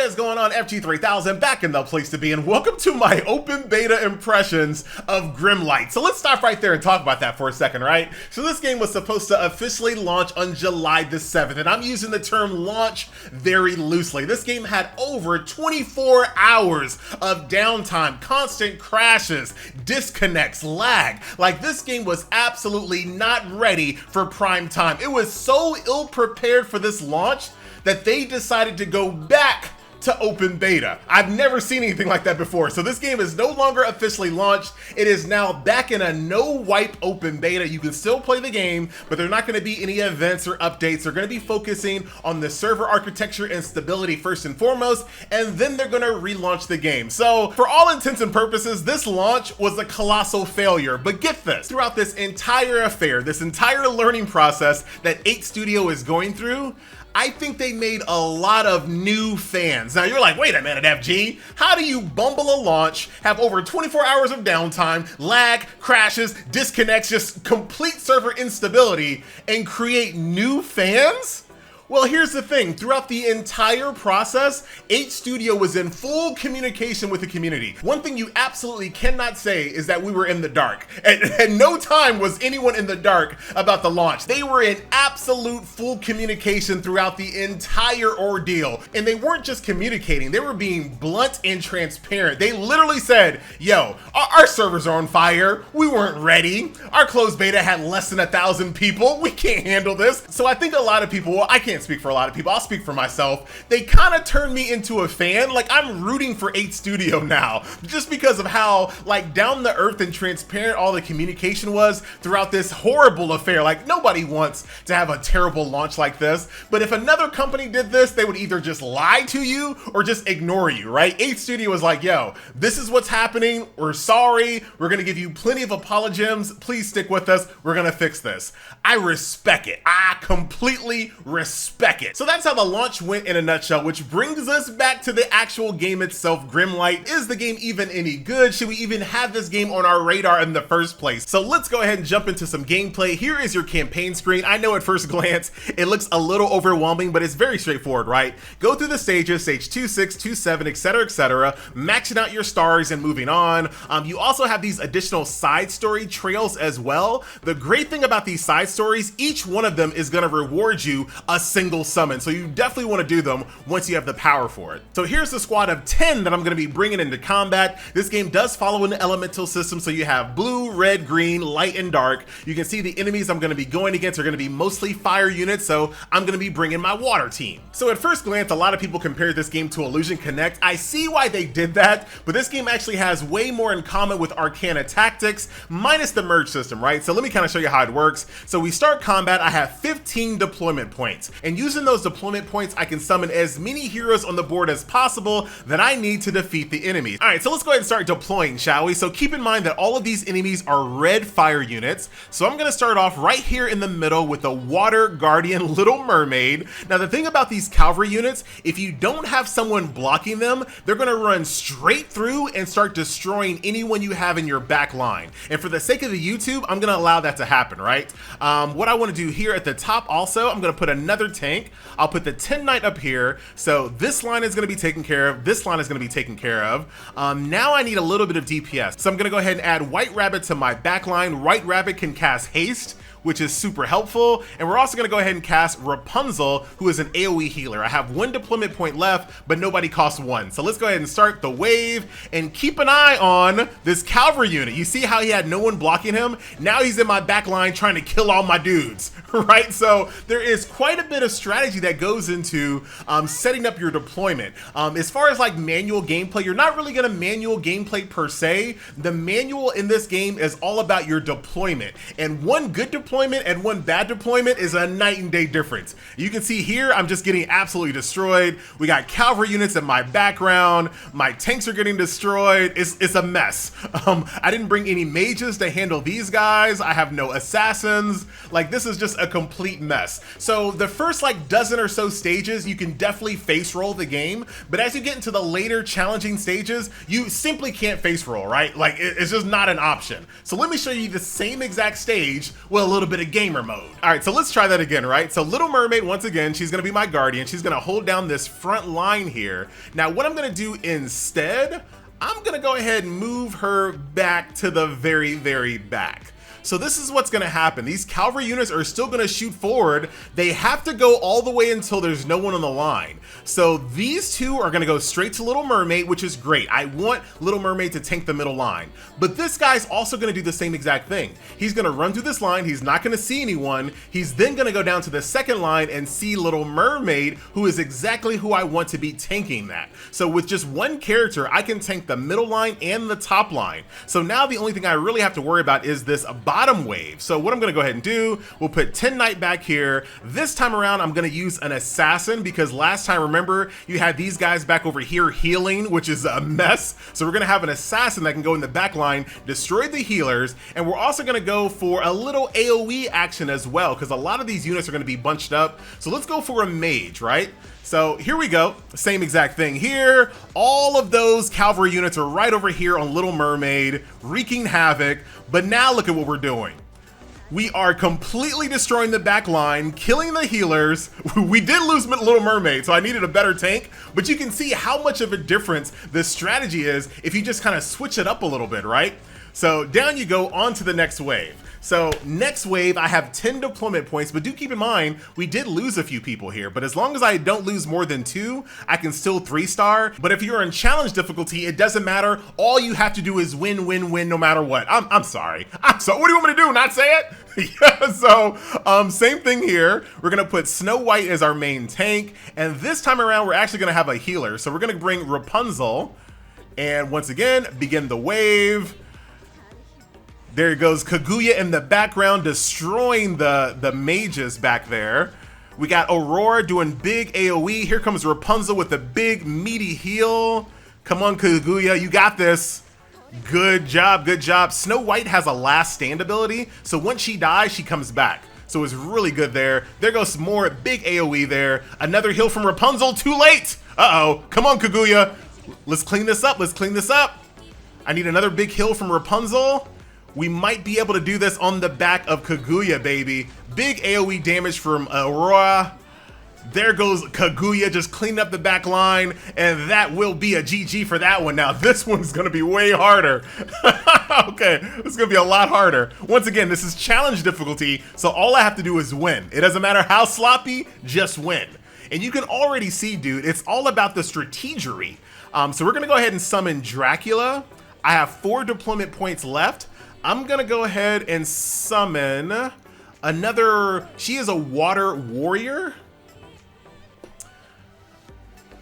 is going on? FG3000 back in the place to be, and welcome to my open beta impressions of Grimlight. So let's stop right there and talk about that for a second, right? So this game was supposed to officially launch on July the 7th, and I'm using the term launch very loosely. This game had over 24 hours of downtime, constant crashes, disconnects, lag. Like, this game was absolutely not ready for prime time. It was so ill prepared for this launch that they decided to go back to open beta. I've never seen anything like that before. So this game is no longer officially launched. It is now back in a no-wipe open beta. You can still play the game, but there are not going to be any events or updates. They're going to be focusing on the server architecture and stability first and foremost, and then they're going to relaunch the game. So for all intents and purposes, this launch was a colossal failure. But get this, throughout this entire affair, this entire learning process that 8 Studio is going through, I think they made a lot of new fans. Now you're like, wait a minute, FG, how do you bumble a launch, have over 24 hours of downtime, lag, crashes, disconnects, just complete server instability, and create new fans? Well, here's the thing. Throughout the entire process, 8 Studio was in full communication with the community. One thing you absolutely cannot say is that we were in the dark. At no time was anyone in the dark about the launch. They were in absolute full communication throughout the entire ordeal. And they weren't just communicating, they were being blunt and transparent. They literally said, yo, our servers are on fire. We weren't ready. Our closed beta had less than 1,000 people. We can't handle this. So I think a lot of people, well, I can't speak for a lot of people, I'll speak for myself, they kind of turned me into a fan. Like, I'm rooting for 8 Studio now, just because of how, like, down the earth and transparent all the communication was throughout this horrible affair. Like, nobody wants to have a terrible launch like this, but if another company did this, they would either just lie to you or just ignore you, right? 8 Studio was like, yo, this is what's happening, we're sorry, we're gonna give you plenty of apologems, please stick with us, we're gonna fix this. I respect it. I completely respect it. So that's how the launch went in a nutshell, which brings us back to the actual game itself, Grimlight. Is the game even any good? Should we even have this game on our radar in the first place? So let's go ahead and jump into some gameplay. Here is your campaign screen. I know at first glance, it looks a little overwhelming, but it's very straightforward, right? Go through the stages, stage 2, 6, 2, 7, etc., maxing out your stars and moving on. You also have these additional side story trails as well. The great thing about these side stories, each one of them is gonna reward you a single summon, so you definitely want to do them once you have the power for it. So here's the squad of 10 that I'm going to be bringing into combat. This game does follow an elemental system, so you have blue, red, green, light, and dark. You can see the enemies I'm going to be going against are going to be mostly fire units, so I'm going to be bringing my water team. So at first glance, a lot of people compared this game to Illusion Connect. I see why they did that, but this game actually has way more in common with Arcana Tactics, minus the merge system, right? So let me kind of show you how it works. So we start combat, I have 15 deployment points, and using those deployment points, I can summon as many heroes on the board as possible that I need to defeat the enemies. All right, so let's go ahead and start deploying, shall we? So keep in mind that all of these enemies are red fire units. So I'm gonna start off right here in the middle with the Water Guardian Little Mermaid. Now the thing about these cavalry units, if you don't have someone blocking them, they're gonna run straight through and start destroying anyone you have in your back line. And for the sake of the YouTube, I'm gonna allow that to happen, right? What I wanna do here at the top also, I'm gonna put another tank. I'll put the 10 Knight up here. So this line is gonna be taken care of. This line is gonna be taken care of. Now I need a little bit of DPS. So I'm gonna go ahead and add White Rabbit to my back line. White Rabbit can cast haste, which is super helpful. And we're also gonna go ahead and cast Rapunzel, who is an AoE healer. I have 1 deployment point left, but nobody costs 1. So let's go ahead and start the wave and keep an eye on this cavalry unit. You see how he had no one blocking him? Now he's in my back line trying to kill all my dudes, right? So there is quite a bit of strategy that goes into setting up your deployment. As far as like manual gameplay, you're not really gonna manual gameplay per se. The manual in this game is all about your deployment. And one good deployment and one bad deployment is a night and day difference. You can see here, I'm just getting absolutely destroyed. We got cavalry units in my background. My tanks are getting destroyed. It's a mess. I didn't bring any mages to handle these guys. I have no assassins. Like, this is just a complete mess. So the first like dozen or so stages, you can definitely face roll the game. But as you get into the later challenging stages, you simply can't face roll, right? Like, it's just not an option. So let me show you the same exact stage with a little little bit of gamer mode. All right, so let's try that again, right? So Little Mermaid, once again, she's gonna be my guardian. She's gonna hold down this front line here. Now, what I'm gonna do instead, I'm gonna go ahead and move her back to the very, very back. So this is what's gonna happen. These cavalry units are still gonna shoot forward. They have to go all the way until there's no one on the line. So these two are gonna go straight to Little Mermaid, which is great. I want Little Mermaid to tank the middle line. But this guy's also gonna do the same exact thing. He's gonna run through this line, he's not gonna see anyone. He's then gonna go down to the second line and see Little Mermaid, who is exactly who I want to be tanking that. So with just one character, I can tank the middle line and the top line. So now the only thing I really have to worry about is this bottom wave. So what I'm gonna go ahead and do, we'll put 10 Knight back here. This time around, I'm gonna use an assassin because last time, remember, you had these guys back over here healing, which is a mess. So we're gonna have an assassin that can go in the back line, destroy the healers, and we're also gonna go for a little AoE action as well, because a lot of these units are gonna be bunched up. So let's go for a mage, right? So here we go, same exact thing here. All of those cavalry units are right over here on Little Mermaid, wreaking havoc. But now look at what we're doing. We are completely destroying the back line, killing the healers. We did lose Little Mermaid, so I needed a better tank, but you can see how much of a difference this strategy is if you just kind of switch it up a little bit, right? So down you go on to the next wave. So next wave, I have 10 deployment points, but do keep in mind, we did lose a few people here, but as long as I don't lose more than 2, I can still 3-star. But if you're in challenge difficulty, it doesn't matter. All you have to do is win, win, win, no matter what. I'm sorry. What do you want me to do, not say it? Yeah, so same thing here. We're gonna put Snow White as our main tank, and this time around, we're actually gonna have a healer. So we're gonna bring Rapunzel, and once again, begin the wave. There goes Kaguya in the background, destroying the mages back there. We got Aurora doing big AoE. Here comes Rapunzel with a big meaty heal. Come on, Kaguya, you got this. Good job, good job. Snow White has a last stand ability, so once she dies, she comes back. So it's really good there. There goes some more big AoE there. Another heal from Rapunzel, too late. Uh-oh, come on, Kaguya. Let's clean this up, let's clean this up. I need another big heal from Rapunzel. We might be able to do this on the back of Kaguya, baby. Big AoE damage from Aurora. There goes Kaguya, just cleaning up the back line, and that will be a GG for that one. Now, this one's gonna be way harder. Okay, this is gonna be a lot harder. Once again, this is challenge difficulty, so all I have to do is win. It doesn't matter how sloppy, just win. And you can already see, dude, it's all about the strategery. So we're gonna go ahead and summon Dracula. I have 4 deployment points left. I'm gonna go ahead and summon another, she is a water warrior.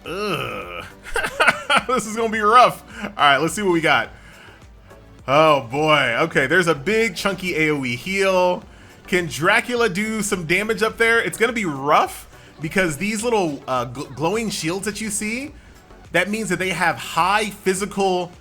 Ugh. This is gonna be rough. All right, let's see what we got. Oh boy, okay, there's a big chunky AoE heal. Can Dracula do some damage up there? It's gonna be rough because these little glowing shields that you see, that means that they have high physical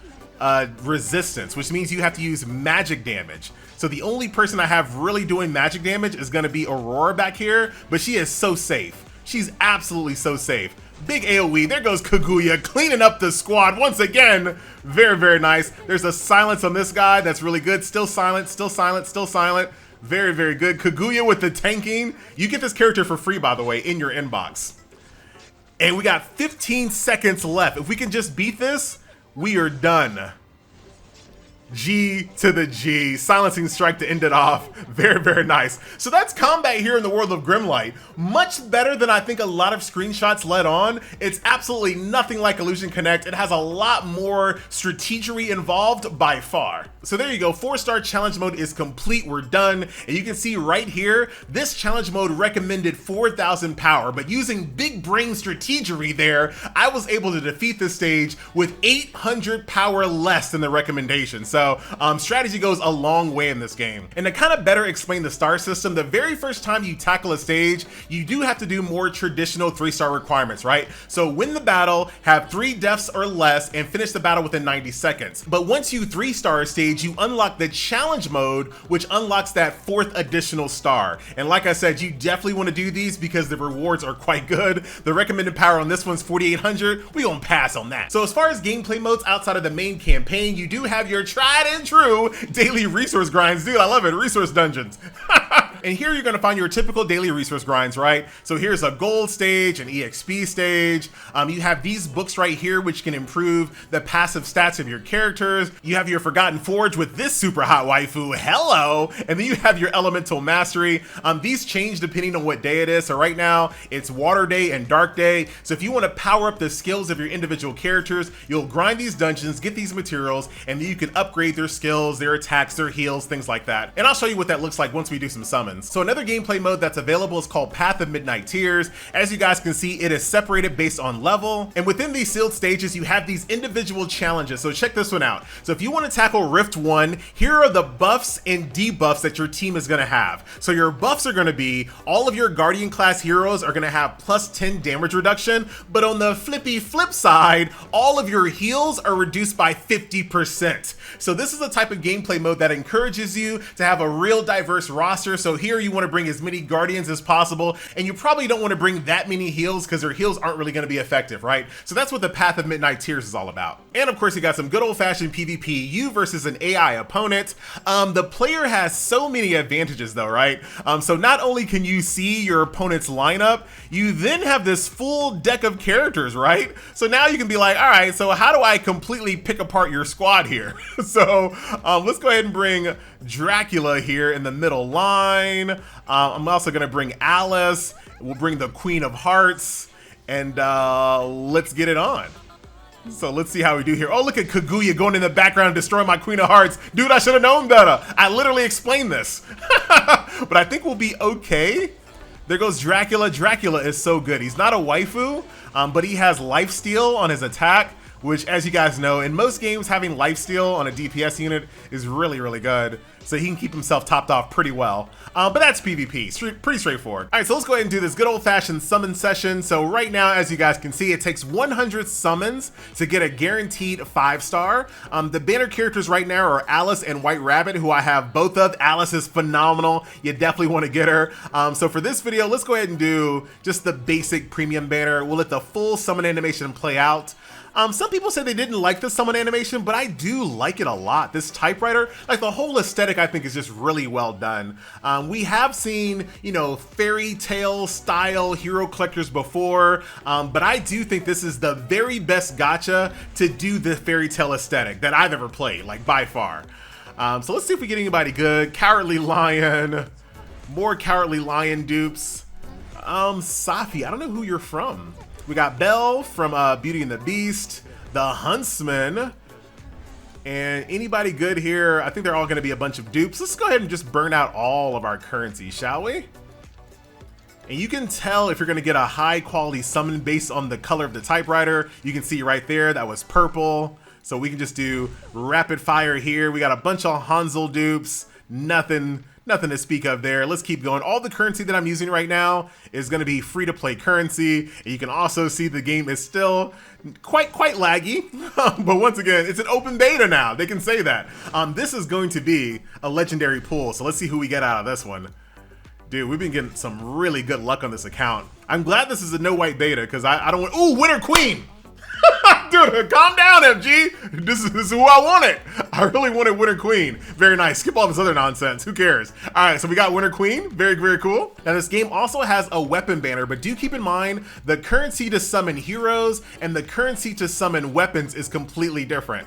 resistance, which means you have to use magic damage. So the only person I have really doing magic damage is gonna be Aurora back here, but she is so safe. She's absolutely so safe. Big AoE, there goes Kaguya, cleaning up the squad once again. Very, very nice. There's a silence on this guy, that's really good. Still silent, still silent, still silent. Very, very good. Kaguya with the tanking. You get this character for free, by the way, in your inbox. And we got 15 seconds left. If we can just beat this, we are done. G to the G, silencing strike to end it off. Very, very nice. So that's combat here in the world of Grimlight. Much better than I think a lot of screenshots let on. It's absolutely nothing like Illusion Connect. It has a lot more strategery involved by far. So there you go, 4-star challenge mode is complete, we're done. And you can see right here, this challenge mode recommended 4,000 power, but using big brain strategery there, I was able to defeat this stage with 800 power less than the recommendation. So strategy goes a long way in this game. And to kind of better explain the star system, the very first time you tackle a stage, you do have to do more traditional 3-star requirements, right? So win the battle, have 3 deaths or less, and finish the battle within 90 seconds. But once you 3-star a stage, you unlock the challenge mode, which unlocks that 4th additional star. And like I said, you definitely want to do these because the rewards are quite good. The recommended power on this one's 4,800. We gonna pass on that. So as far as gameplay modes outside of the main campaign, you do have your tried and true daily resource grinds. Dude, I love it. Resource dungeons. And here you're gonna find your typical daily resource grinds, right? So here's a gold stage, an EXP stage. You have these books right here, which can improve the passive stats of your characters. You have your Forgotten Forge with this super hot waifu, hello! And then you have your Elemental Mastery. These change depending on what day it is. So right now, it's Water Day and Dark Day. So if you wanna power up the skills of your individual characters, you'll grind these dungeons, get these materials, and then you can upgrade their skills, their attacks, their heals, things like that. And I'll show you what that looks like once we do some summons. So another gameplay mode that's available is called Path of Midnight Tears. As you guys can see, it is separated based on level. And within these sealed stages, you have these individual challenges. So check this one out. So if you want to tackle Rift 1, here are the buffs and debuffs that your team is going to have. So your buffs are going to be all of your Guardian class heroes are going to have plus 10 damage reduction, but on the flippy flip side, all of your heals are reduced by 50%. So this is a type of gameplay mode that encourages you to have a real diverse roster. So here you want to bring as many Guardians as possible, and you probably don't want to bring that many heals because their heals aren't really going to be effective, right? So that's what the Path of Midnight Tears is all about. And of course, you got some good old-fashioned PvP, you versus an AI opponent. The player has so many advantages though, right? So not only can you see your opponent's lineup, you then have this full deck of characters, right? So now you can be like, all right, so how do I completely pick apart your squad here? So let's go ahead and bring Dracula here in the middle line. I'm also gonna bring Alice. We'll bring the Queen of Hearts, and let's get it on. So let's see how we do here. Oh, look at Kaguya going in the background and destroying my Queen of Hearts. Dude, I should have known better. I literally explained this. But I think we'll be okay. There goes Dracula. Dracula is so good. He's not a waifu, but he has lifesteal on his attack, which, as you guys know, in most games, having lifesteal on a DPS unit is really, really good. So he can keep himself topped off pretty well. But that's PvP, pretty straightforward. All right, so let's go ahead and do this good old-fashioned summon session. So right now, as you guys can see, it takes 100 summons to get a guaranteed 5-star. The banner characters right now are Alice and White Rabbit, who I have both of. Alice is phenomenal. You definitely want to get her. So for this video, let's go ahead and do just the basic premium banner. We'll let the full summon animation play out. Some people say they didn't like the summon animation, but I do like it a lot. This typewriter, like the whole aesthetic, I think is just really well done. We have seen, you know, fairy tale style hero collectors before, but I do think this is the very best gacha to do the fairy tale aesthetic that I've ever played, like by far. So let's see if we get anybody good. Cowardly Lion, more Cowardly Lion dupes. Safi, I don't know who you're from. We got Belle from Beauty and the Beast, the Huntsman, and anybody good here? I think they're all gonna be a bunch of dupes. Let's go ahead and just burn out all of our currency, shall we? And you can tell if you're gonna get a high quality summon based on the color of the typewriter. You can see right there, that was purple. So we can just do rapid fire here. We got a bunch of Hansel dupes, nothing to speak of there. Let's keep going. All the currency that I'm using right now is going to be free to play currency. And you can also see the game is still quite laggy, but once again, it's an open beta now. They can say that. This is going to be a legendary pool. So let's see who we get out of this one. Dude, we've been getting some really good luck on this account. I'm glad this is a no white beta because I don't want, ooh, Winter Queen. Dude, calm down, FG. This is who I wanted. I really wanted Winter Queen. Very nice. Skip all this other nonsense. Who cares? All right, so we got Winter Queen. Very, very cool. Now, this game also has a weapon banner, but do keep in mind the currency to summon heroes and the currency to summon weapons is completely different.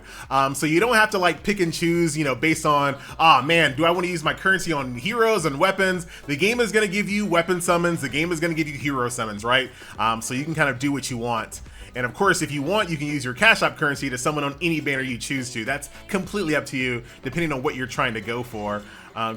So you don't have to like pick and choose, you know, based on, ah, man, do I want to use my currency on heroes and weapons? The game is going to give you weapon summons. The game is going to give you hero summons, right? So you can kind of do what you want. And of course, if you want, you can use your Cash App currency to summon on any banner you choose to. That's completely up to you, depending on what you're trying to go for.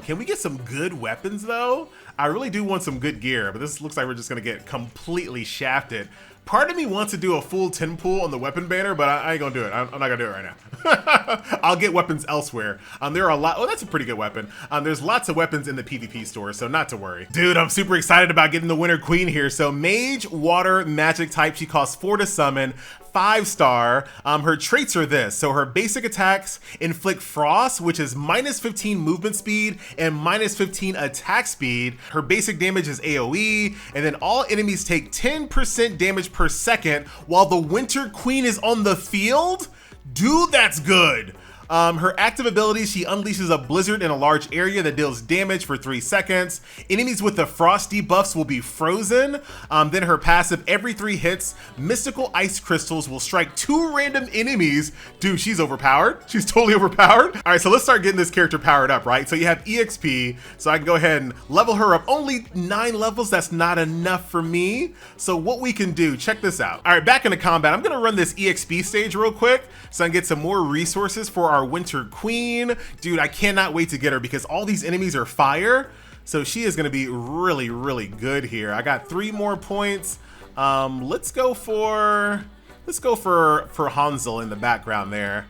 Can we get some good weapons, though? I really do want some good gear, but this looks like we're just going to get completely shafted. Part of me wants to do a full 10 pool on the weapon banner, but I ain't gonna do it. I'm not gonna do it right now. I'll get weapons elsewhere. There are a lot. Oh, that's a pretty good weapon. There's lots of weapons in the PvP store, so not to worry. Dude, I'm super excited about getting the Winter Queen here. So Mage, Water, Magic type. She costs 4 to summon. 5-star. Her traits are this. So her basic attacks inflict frost, which is minus 15 movement speed and minus 15 attack speed. Her basic damage is AoE, and then all enemies take 10% damage per second while the Winter Queen is on the field. Dude, that's good. Her active ability, she unleashes a blizzard in a large area that deals damage for 3 seconds. Enemies with the frost debuffs will be frozen. Then her passive, every 3 hits, mystical ice crystals will strike 2 random enemies. Dude, she's overpowered. She's totally overpowered. All right, so let's start getting this character powered up, right? So you have EXP, so I can go ahead and level her up. Only 9 levels, that's not enough for me. So what we can do, check this out. All right, back into combat. I'm gonna run this EXP stage real quick so I can get some more resources for our Winter Queen. Dude, I cannot wait to get her because all these enemies are fire. So she is gonna be really, really good here. I got 3 more points. Let's go for Hansel in the background there.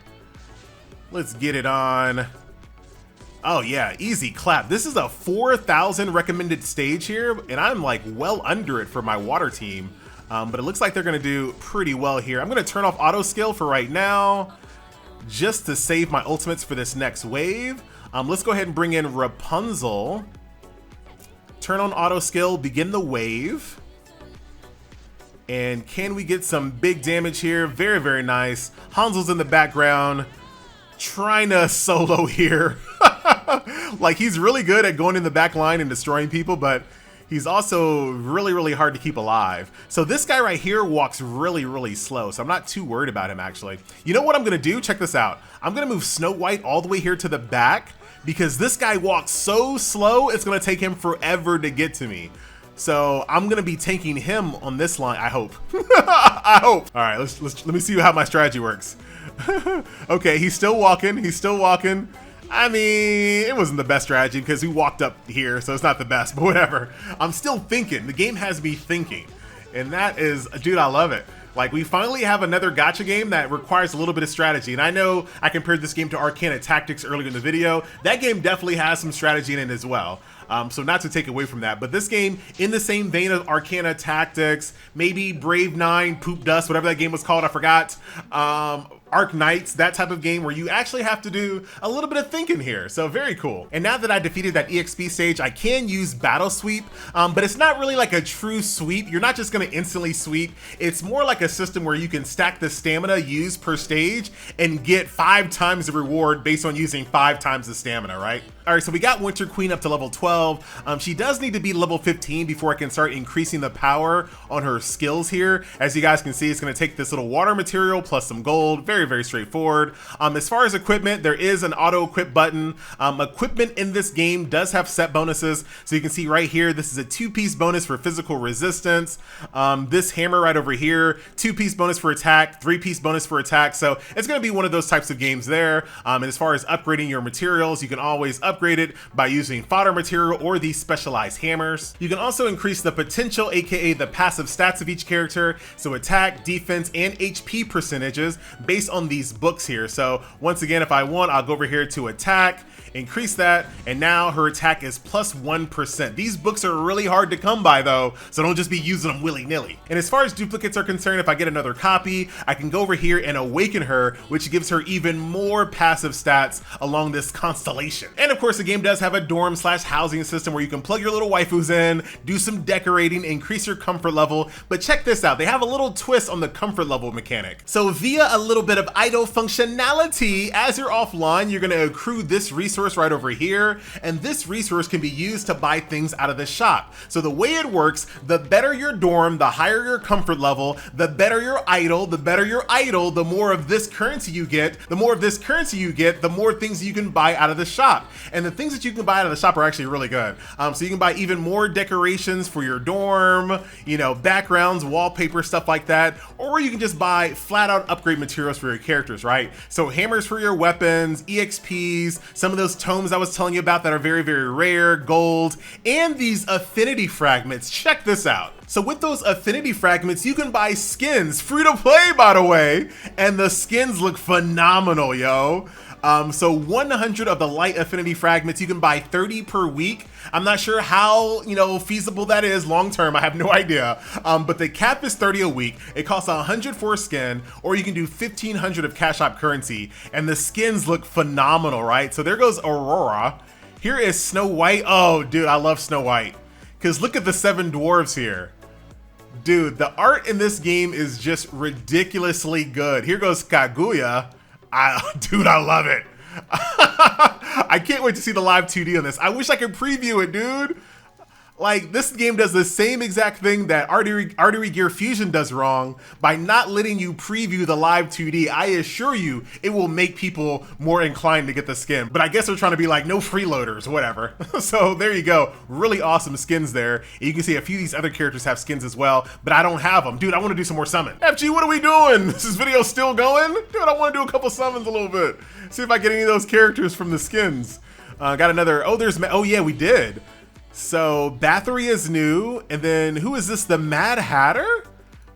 Let's get it on. Oh yeah, easy clap. This is a 4,000 recommended stage here, and I'm like well under it for my water team. But it looks like they're gonna do pretty well here. I'm gonna turn off auto skill for right now, just to save my ultimates for this next wave. Let's go ahead and bring in Rapunzel. Turn on auto skill, begin the wave. And can we get some big damage here? Very, very nice. Hansel's in the background, trying to solo here. Like, he's really good at going in the back line and destroying people, but he's also really, really hard to keep alive. So this guy right here walks really, really slow, so I'm not too worried about him, actually. You know what I'm gonna do? Check this out. I'm gonna move Snow White all the way here to the back because this guy walks so slow, it's gonna take him forever to get to me. So I'm gonna be tanking him on this line, I hope. I hope. All right, let me see how my strategy works. Okay, he's still walking, I mean, it wasn't the best strategy because we walked up here, so it's not the best, but whatever. I'm still thinking. The game has me thinking. And that is, dude, I love it. Like, we finally have another gacha game that requires a little bit of strategy. And I know I compared this game to Arcana Tactics earlier in the video. That game definitely has some strategy in it as well. So not to take away from that, but this game, in the same vein of Arcana Tactics, maybe Brave 9, Poop Dust, whatever that game was called, I forgot. Arc Knights, that type of game where you actually have to do a little bit of thinking here. So very cool. And now that I defeated that EXP stage, I can use Battle Sweep, but it's not really like a true sweep. You're not just gonna instantly sweep. It's more like a system where you can stack the stamina used per stage and get 5 times the reward based on using 5 times the stamina, right? All right, so we got Winter Queen up to level 12. She does need to be level 15 before I can start increasing the power on her skills here. As you guys can see, it's gonna take this little water material plus some gold. Very, very straightforward. As far as equipment, there is an auto equip button. Equipment in this game does have set bonuses. So you can see right here, this is a 2-piece bonus for physical resistance. This hammer right over here, 2-piece bonus for attack, 3-piece bonus for attack. So it's gonna be one of those types of games there. And as far as upgrading your materials, you can always upgrade it by using fodder material or these specialized hammers. You can also increase the potential, aka the passive stats of each character. So attack, defense, and HP percentages based on these books here. So once again, if I want, I'll go over here to attack, increase that, and now her attack is plus 1%. These books are really hard to come by though, so don't just be using them willy-nilly. And as far as duplicates are concerned, if I get another copy, I can go over here and awaken her, which gives her even more passive stats along this constellation. And of course, the game does have a dorm/housing system where you can plug your little waifus in, do some decorating, increase your comfort level. But check this out, they have a little twist on the comfort level mechanic. So via a little bit of idle functionality, as you're offline, you're gonna accrue this resource right over here, and this resource can be used to buy things out of the shop. So the way it works, the better your dorm, the higher your comfort level, the better your idle, the more of this currency you get, the more things you can buy out of the shop. And the things that you can buy out of the shop are actually really good. So you can buy even more decorations for your dorm, you know, backgrounds, wallpaper, stuff like that, or you can just buy flat out upgrade materials for your characters, right? So hammers for your weapons, EXPs, some of those tomes I was telling you about that are very, very rare, gold, and these affinity fragments. Check this out. So with those affinity fragments, you can buy skins, free to play, by the way, and the skins look phenomenal, yo. So 100 of the light affinity fragments, you can buy 30 per week. I'm not sure how, you know, feasible that is long term. I have no idea. But the cap is 30 a week. It costs 100 for a skin, or you can do 1,500 of cash app currency. And the skins look phenomenal, right? So there goes Aurora. Here is Snow White. Oh, dude, I love Snow White. Because look at the 7 dwarves here. Dude, the art in this game is just ridiculously good. Here goes Kaguya. Dude, I love it. I can't wait to see the live 2D on this. I wish I could preview it, dude. Like, this game does the same exact thing that Artery Gear Fusion does wrong by not letting you preview the live 2D. I assure you, it will make people more inclined to get the skin. But I guess they're trying to be like, no freeloaders, whatever. So there you go. Really awesome skins there. And you can see a few of these other characters have skins as well, but I don't have them. Dude, I want to do some more summon. FG, what are we doing? Is this video still going? Dude, I want to do a couple summons a little bit. See if I get any of those characters from the skins. Got another, oh yeah, we did. So Bathory is new, and then who is this? The Mad Hatter?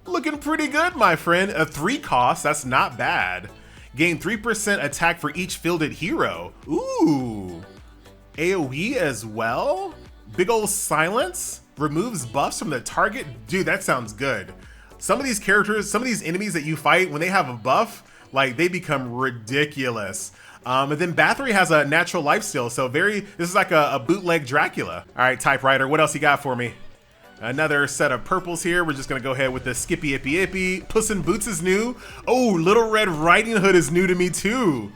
Looking pretty good, my friend. A 3 cost, that's not bad. Gain 3% attack for each fielded hero. Ooh. AoE as well? Big ol' silence? Removes buffs from the target? Dude, that sounds good. Some of these characters, some of these enemies that you fight, when they have a buff, like they become ridiculous. And then Bathory has a natural life steal, so this is like a bootleg Dracula. All right, Typewriter, what else you got for me? Another set of purples here. We're just gonna go ahead with the Skippy Ippy Ippy. Puss in Boots is new. Oh, Little Red Riding Hood is new to me too.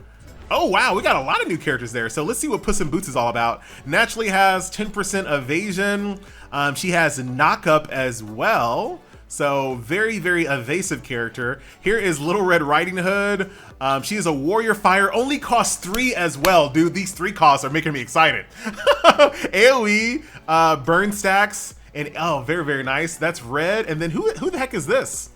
Oh wow, we got a lot of new characters there. So let's see what Puss in Boots is all about. Naturally has 10% evasion. She has knock up as well. So very, very evasive character. Here is Little Red Riding Hood. She is a warrior fire, only costs 3 as well. Dude, these 3 costs are making me excited. AoE, burn stacks, and oh, very, very nice. That's red. And then who the heck is this?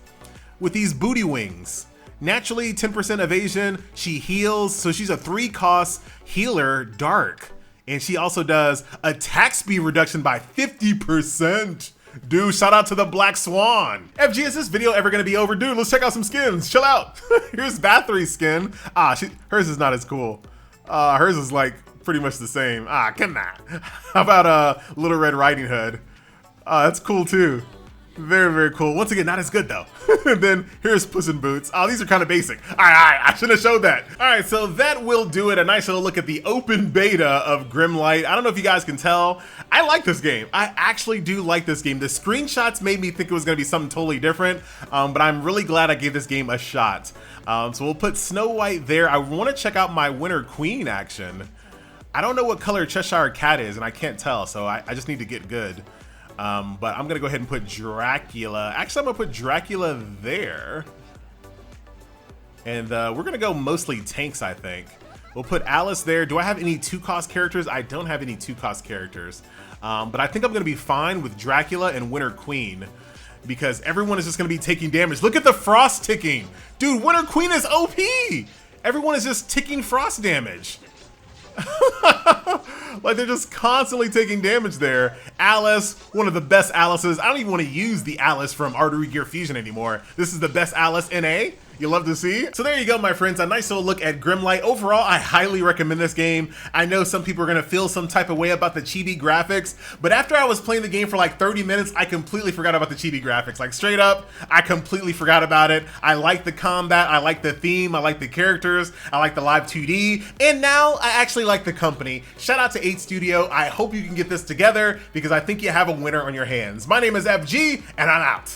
With these booty wings. Naturally, 10% evasion. She heals, so she's a 3 cost healer, dark. And she also does attack speed reduction by 50%. Dude, shout out to the Black Swan. FG, is this video ever gonna be over? Dude, let's check out some skins. Chill out. Here's Bathory's skin. Hers is not as cool. Hers is like pretty much the same. Come on. How about Little Red Riding Hood? That's cool too. Very, very cool. Once again, not as good though. And then here's Puss in Boots. Oh, these are kind of basic. All right, I should have showed that. All right, so that will do it. A nice little look at the open beta of Grimlight. I don't know if you guys can tell. I like this game. I actually do like this game. The screenshots made me think it was gonna be something totally different, but I'm really glad I gave this game a shot. So we'll put Snow White there. I wanna check out my Winter Queen action. I don't know what color Cheshire Cat is, and I can't tell, so I just need to get good. But I'm gonna go ahead and put Dracula. Actually, I'm gonna put Dracula there. And we're gonna go mostly tanks, I think. We'll put Alice there. Do I have any 2-cost characters? I don't have any 2-cost characters. But I think I'm gonna be fine with Dracula and Winter Queen, because everyone is just gonna be taking damage. Look at the frost ticking. Dude, Winter Queen is OP. Everyone is just ticking frost damage. Like, they're just constantly taking damage there. Alice, one of the best Alices. I don't even want to use the Alice from Artery Gear Fusion anymore. This is the best Alice NA. You love to see. So there you go, my friends. A nice little look at Grimlight. Overall, I highly recommend this game. I know some people are gonna feel some type of way about the chibi graphics, but after I was playing the game for like 30 minutes, I completely forgot about the chibi graphics. Like, straight up, I completely forgot about it. I like the combat, I like the theme, I like the characters, I like the live 2D, and now I actually like the company. Shout out to 8 Studio. I hope you can get this together, because I think you have a winner on your hands. My name is FG, and I'm out.